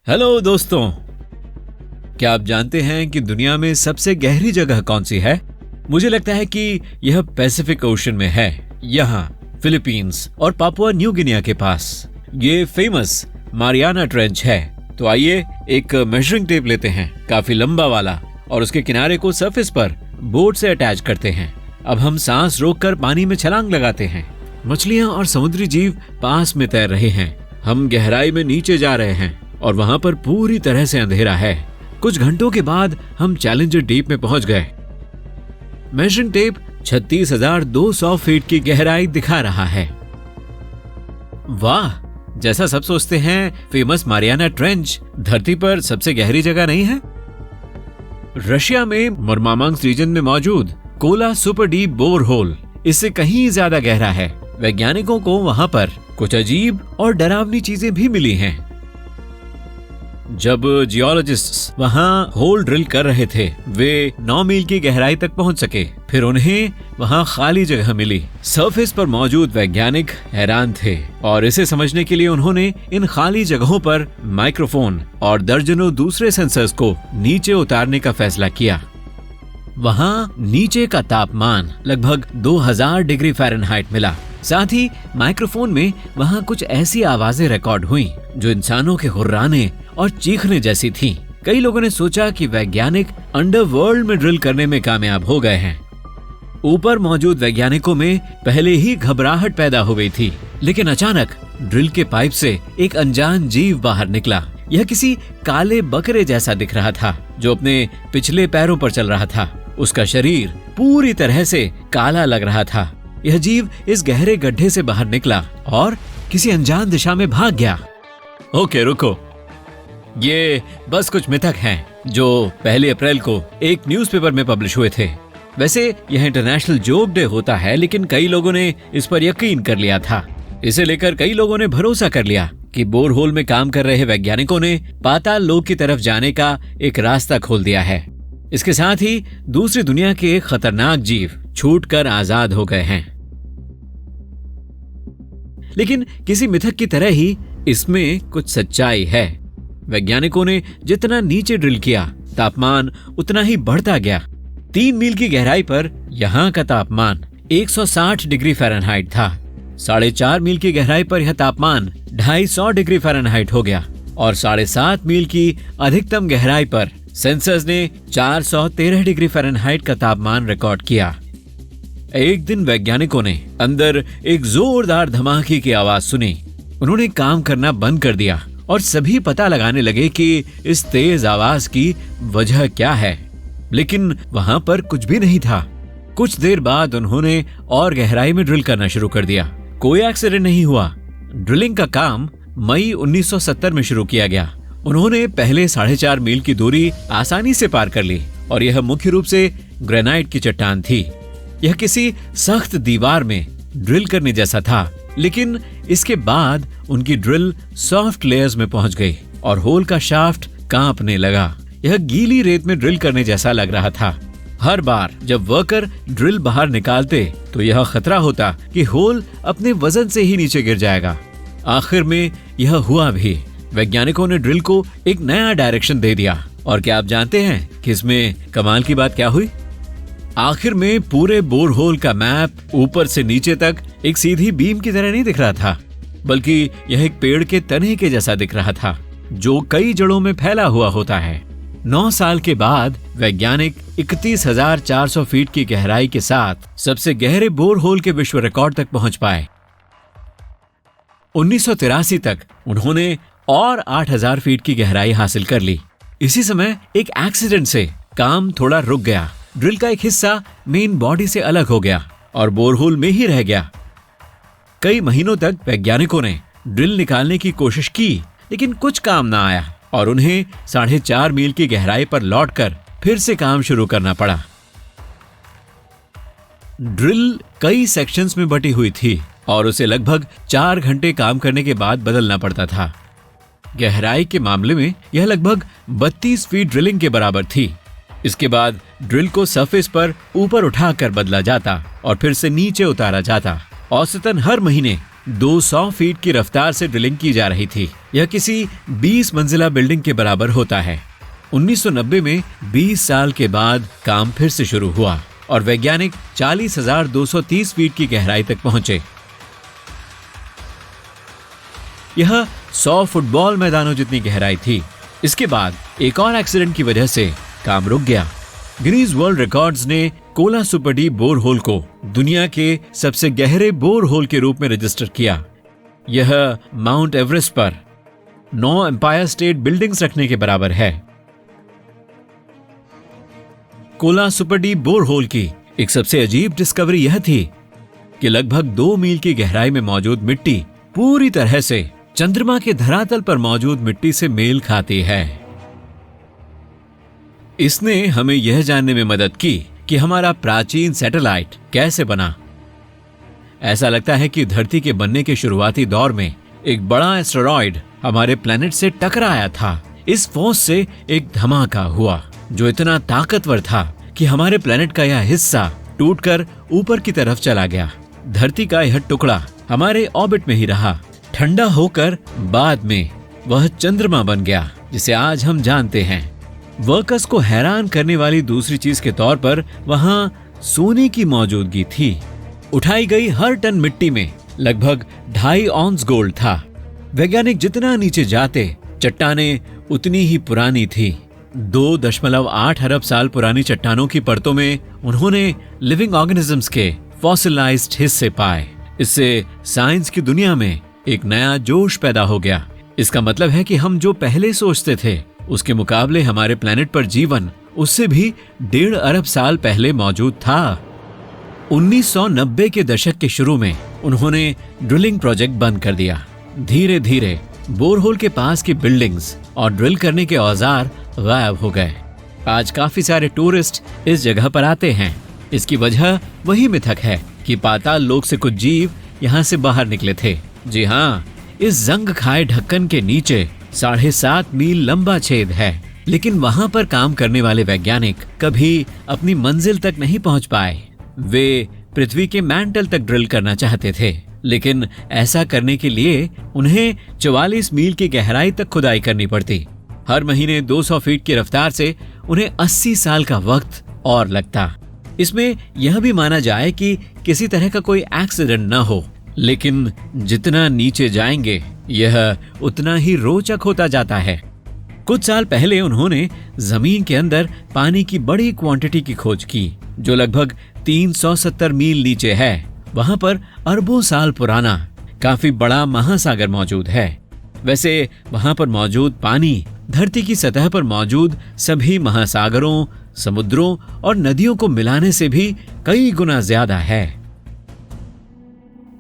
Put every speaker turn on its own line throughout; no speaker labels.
Hello दोस्तों, क्या आप जानते हैं कि दुनिया में सबसे गहरी जगह कौन सी है? मुझे लगता है कि यह पैसिफिक ओशन में है, यहाँ फिलीपींस और पापुआ न्यू गिनिया के पास। ये फेमस मारियाना ट्रेंच है। तो आइए एक मेजरिंग टेप लेते हैं, काफी लंबा वाला, और उसके किनारे को सरफेस पर बोर्ड से अटैच करते हैं। अब हम सांस रोककर पानी में छलांग लगाते हैं। मछलियां और समुद्री जीव पास में तैर रहे हैं। हम गहराई में नीचे जा रहे हैं और वहां पर पूरी तरह से अंधेरा है। कुछ घंटों के बाद हम चैलेंजर डीप में पहुंच गए। मेजरिंग टेप 36,200 फीट की गहराई दिखा रहा है। वाह, जैसा सब सोचते हैं, फेमस मारियाना ट्रेंच धरती पर सबसे गहरी जगह नहीं है। रशिया में मुरमांस्क रीजन में मौजूद Kola super deep bore hole इससे कहीं ज्यादा गहरा है। वैज्ञानिकों को वहां पर कुछ अजीब और डरावनी चीजें भी मिली हैं। जब जियोलॉजिस्ट्स वहां होल ड्रिल कर रहे थे, वे 9 मील की गहराई तक पहुंच सके। फिर उन्हें वहां खाली जगह मिली। सरफेस पर मौजूद वैज्ञानिक हैरान थे और इसे समझने के लिए उन्होंने इन खाली जगहों पर माइक्रोफोन और दर्जनों दूसरे सेंसर्स को नीचे उतारने का फैसला किया। वहां नीचे का तापमान लगभग 2000 डिग्री फ़ारेनहाइट मिला। साथ ही माइक्रोफोन में वहां कुछ ऐसी आवाजें रिकॉर्ड हुई जो इंसानों के हुर्राने और चीखने जैसी थीं। कई लोगों ने सोचा कि वैज्ञानिक अंडरवर्ल्ड में ड्रिल करने में कामयाब हो गए हैं। ऊपर मौजूद वैज्ञानिकों में पहले ही घबराहट पैदा हो गई थी, लेकिन अचानक ड्रिल के पाइप से एक अनजान जीव बाहर निकला। यह किसी काले बकरे जैसा दिख रहा था जो अपने पिछले पैरों पर चल रहा था। उसका शरीर पूरी तरह से काला लग रहा था। यह जीव इस गहरे गड्ढे से बाहर निकला और किसी अनजान दिशा में भाग गया। ओके, रुको, ये बस कुछ मिथक हैं जो 1 अप्रैल को एक न्यूज़पेपर में पब्लिश हुए थे। वैसे यह इंटरनेशनल जोक डे होता है, लेकिन कई लोगों ने इस पर यकीन कर लिया था। इसे लेकर कई लोगों ने भरोसा कर लिया कि बोरहोल में काम कर रहे वैज्ञानिकों ने पाताल लोक की तरफ जाने का एक रास्ता खोल दिया है। इसके साथ ही दूसरी दुनिया के एक खतरनाक जीव छूटकर आजाद हो गए हैं। लेकिन किसी मिथक की तरह ही इसमें कुछ सच्चाई है। वैज्ञानिकों ने जितना नीचे ड्रिल किया, तापमान उतना ही बढ़ता गया। 3 मील की गहराई पर यहाँ का तापमान 160 डिग्री फ़ारेनहाइट था। 4.5 मील की गहराई पर यह तापमान 250 डिग्री फ़ारेनहाइट हो गया और 7.5 मील की अधिकतम गहराई पर सेंसर्स ने 413 डिग्री फ़ारेनहाइट का तापमान रिकॉर्ड किया। एक दिन वैज्ञानिकों ने अंदर एक जोरदार धमाके की आवाज सुनी। उन्होंने काम करना बंद कर दिया और सभी पता लगाने लगे कि इस तेज आवाज की वजह क्या है, लेकिन वहां पर कुछ भी नहीं था। कुछ देर बाद उन्होंने और गहराई में ड्रिल करना शुरू कर दिया। कोई एक्सीडेंट नहीं हुआ। ड्रिलिंग का काम मई 1970 में शुरू किया गया। उन्होंने पहले 4.5 मील की दूरी आसानी से पार कर ली और यह मुख्य रूप से ग्रेनाइट की चट्टान थी। यह किसी सख्त दीवार में ड्रिल करने जैसा था, लेकिन इसके बाद उनकी ड्रिल सॉफ्ट लेयर्स में पहुंच गई और होल का शाफ्ट कांपने लगा। यह गीली रेत में ड्रिल करने जैसा लग रहा था। हर बार जब वर्कर ड्रिल बाहर निकालते तो यह खतरा होता कि होल अपने वजन से ही नीचे गिर जाएगा। आखिर में यह हुआ भी। वैज्ञानिकों ने ड्रिल को एक नया डायरेक्शन दे दिया। और क्या आप जानते हैं कि इसमें कमाल की बात क्या हुई? आखिर में पूरे बोरहोल का मैप ऊपर से नीचे तक एक सीधी बीम की तरह नहीं दिख रहा था, बल्कि यह एक पेड़ के तने के जैसा दिख रहा था जो कई जड़ों में फैला हुआ होता है। 9 साल के बाद वैज्ञानिक 31,400 फीट की गहराई के साथ सबसे गहरे बोरहोल के विश्व रिकॉर्ड तक पहुंच पाए। 1983 तक उन्होंने और 8,000 फीट की गहराई हासिल कर ली। इसी समय एक एक्सीडेंट से काम थोड़ा रुक गया। ड्रिल का एक हिस्सा मेन बॉडी से अलग हो गया और बोरहोल में ही रह गया। कई महीनों तक वैज्ञानिकों ने ड्रिल निकालने की कोशिश की, लेकिन कुछ काम ना आया और उन्हें 4.5 मील की गहराई पर लौटकर फिर से काम शुरू करना पड़ा। ड्रिल कई सेक्शंस में बटी हुई थी और उसे लगभग 4 घंटे काम करने के बाद बदलना पड़ता था। गहराई के मामले में यह लगभग 32 फीट ड्रिलिंग के बराबर थी। इसके बाद ड्रिल को सरफेस पर ऊपर उठाकर बदला जाता और फिर से नीचे उतारा जाता। औसतन हर महीने 200 फीट की रफ्तार से ड्रिलिंग की जा रही थी। यह किसी 20 मंजिला बिल्डिंग के बराबर होता है। 1990 में 20 साल के बाद काम फिर से शुरू हुआ और वैज्ञानिक 40,230 फीट की गहराई तक पहुंचे। यह 100 फुटबॉल मैदानों जितनी गहराई थी। इसके बाद एक और एक्सीडेंट की वजह से काम रुक गया। गिनीज वर्ल्ड रिकॉर्ड्स ने कोला सुपर डीप बोरहोल को दुनिया के सबसे गहरे बोरहोल के रूप में रजिस्टर किया। यह माउंट एवरेस्ट पर 9 एम्पायर स्टेट बिल्डिंग्स रखने के बराबर है। कोला सुपर डीप बोरहोल की एक सबसे अजीब डिस्कवरी यह थी कि लगभग 2 मील की गहराई में मौजूद मिट्टी पूरी तरह से चंद्रमा के धरातल पर मौजूद मिट्टी से मेल खाती है। इसने हमें यह जानने में मदद की कि हमारा प्राचीन सैटेलाइट कैसे बना। ऐसा लगता है कि धरती के बनने के शुरुआती दौर में एक बड़ा एस्टेरॉयड हमारे प्लेनेट से टकराया था। इस फोर्स से एक धमाका हुआ जो इतना ताकतवर था कि हमारे प्लेनेट का यह हिस्सा टूटकर ऊपर की तरफ चला गया। धरती का यह टुकड़ा हमारे ऑर्बिट में ही रहा। ठंडा होकर बाद में वह चंद्रमा बन गया जिसे आज हम जानते हैं। वर्कर्स को हैरान करने वाली दूसरी चीज के तौर पर वहां सोने की मौजूदगी थी। उठाई गई हर टन मिट्टी में लगभग 2.5 औंस गोल्ड था। वैज्ञानिक जितना नीचे जाते चट्टानें उतनी ही पुरानी थी। 2.8 अरब साल पुरानी चट्टानों की परतों में उन्होंने लिविंग ऑर्गेनिजम्स के फॉसिलाइज्ड हिस्से पाए। इससे साइंस की दुनिया में एक नया जोश पैदा हो गया। इसका मतलब है कि हम जो पहले सोचते थे उसके मुकाबले हमारे प्लेनेट पर जीवन उससे भी 1.5 अरब साल पहले मौजूद था। 1990 के दशक के शुरू में उन्होंने ड्रिलिंग प्रोजेक्ट बंद कर दिया। धीरे धीरे बोरहोल के पास की बिल्डिंग्स और ड्रिल करने के औजार गायब हो गए। आज काफी सारे टूरिस्ट इस जगह पर आते हैं। इसकी वजह वही मिथक है कि पाताल लोक से कुछ जीव यहाँ से बाहर निकले थे। जी हाँ, इस जंग खाए ढक्कन के नीचे 7.5 मील लंबा छेद है, लेकिन वहां पर काम करने वाले वैज्ञानिक कभी अपनी मंजिल तक नहीं पहुंच पाए। वे पृथ्वी के मैंटल तक ड्रिल करना चाहते थे, लेकिन ऐसा करने के लिए उन्हें 44 मील की गहराई तक खुदाई करनी पड़ती। हर महीने 200 फीट की रफ्तार से उन्हें 80 साल का वक्त और लगता। इसमें यह भी माना जाए कि किसी तरह का कोई एक्सीडेंट न हो, लेकिन जितना नीचे जाएंगे यह उतना ही रोचक होता जाता है। कुछ साल पहले उन्होंने जमीन के अंदर पानी की बड़ी क्वांटिटी की खोज की जो लगभग 370 मील नीचे है। वहां पर अरबों साल पुराना काफी बड़ा महासागर मौजूद है। वैसे वहां पर मौजूद पानी धरती की सतह पर मौजूद सभी महासागरों, समुद्रों और नदियों को मिलाने से भी कई गुना ज्यादा है।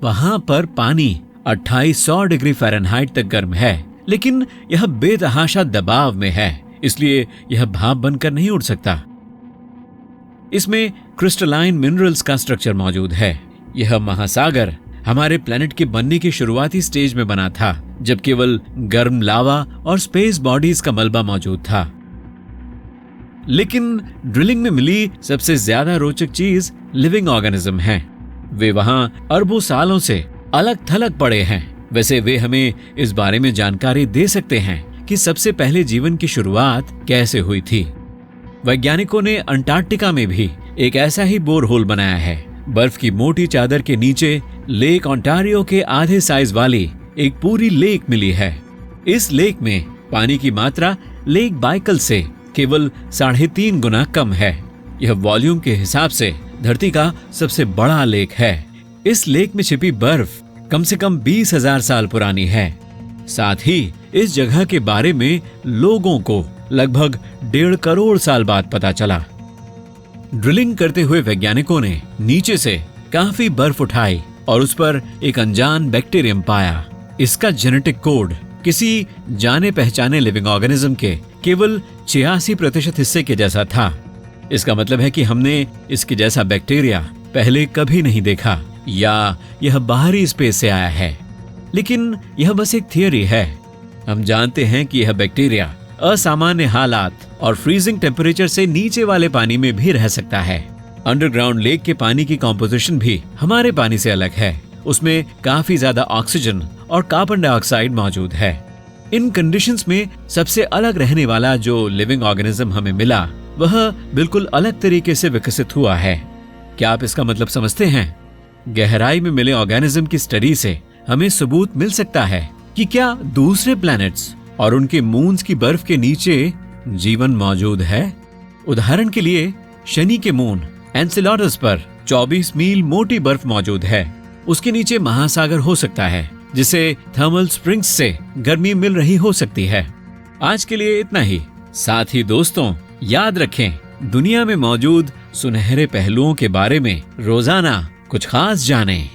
वहां पर पानी 2800 डिग्री फ़ारेनहाइट तक गर्म है, लेकिन यह बेतहाशा दबाव में है, इसलिए यह भाप बनकर नहीं उड़ सकता। इसमें क्रिस्टलाइन मिनरल्स का स्ट्रक्चर मौजूद है। यह महासागर हमारे प्लेनेट के बनने की शुरुआती स्टेज में बना था, जब केवल गर्म लावा और स्पेस बॉडीज का मलबा मौजूद था। लेकिन ड्रिलिंग में मिली सबसे ज्यादा रोचक चीज लिविंग ऑर्गेनिज्म है। वे वहां अरबों सालों से अलग थलग पड़े हैं। वैसे वे हमें इस बारे में जानकारी दे सकते हैं कि सबसे पहले जीवन की शुरुआत कैसे हुई थी। वैज्ञानिकों ने अंटार्कटिका में भी एक ऐसा ही बोरहोल बनाया है। बर्फ की मोटी चादर के नीचे लेक ओंटारियो के आधे साइज वाली एक पूरी लेक मिली है। इस लेक में पानी की मात्रा लेक बाइकल से केवल 3.5 गुना कम है। यह वॉल्यूम के हिसाब से धरती का सबसे बड़ा लेक है। इस लेक में छिपी बर्फ कम से कम 20,000 साल पुरानी है। साथ ही इस जगह के बारे में लोगों को लगभग 1.5 करोड़ साल बाद पता चला। ड्रिलिंग करते हुए वैज्ञानिकों ने नीचे से काफी बर्फ उठाई और उस पर एक अनजान बैक्टीरियम पाया। इसका जेनेटिक कोड किसी जाने पहचाने लिविंग ऑर्गेनिज्म के केवल 86% हिस्से के जैसा था। इसका मतलब है कि हमने इसके जैसा बैक्टीरिया पहले कभी नहीं देखा, या यह बाहरी स्पेस से आया है। लेकिन यह बस एक थियरी है। हम जानते हैं कि यह बैक्टीरिया असामान्य हालात और फ्रीजिंग टेम्परेचर से नीचे वाले पानी में भी रह सकता है। अंडरग्राउंड लेक के पानी की कॉम्पोजिशन भी हमारे पानी से अलग है उसमें काफी ज्यादा ऑक्सीजन और कार्बन डाइऑक्साइड मौजूद है। इन कंडीशंस में सबसे अलग रहने वाला जो लिविंग ऑर्गेनिज्म हमें मिला वह बिल्कुल अलग तरीके से विकसित हुआ है। क्या आप इसका मतलब समझते हैं? गहराई में मिले ऑर्गेनिज्म की स्टडी से हमें सबूत मिल सकता है कि क्या दूसरे प्लैनेट्स और उनके मून्स की बर्फ के नीचे जीवन मौजूद है। उदाहरण के लिए शनि के मून एनसेलाडस पर 24 मील मोटी बर्फ मौजूद है। उसके नीचे महासागर हो सकता है जिसे थर्मल स्प्रिंग्स से गर्मी मिल रही हो सकती है। आज के लिए इतना ही। साथ ही दोस्तों, याद रखें, दुनिया में मौजूद सुनहरे पहलुओं के बारे में रोजाना कुछ खास जानें।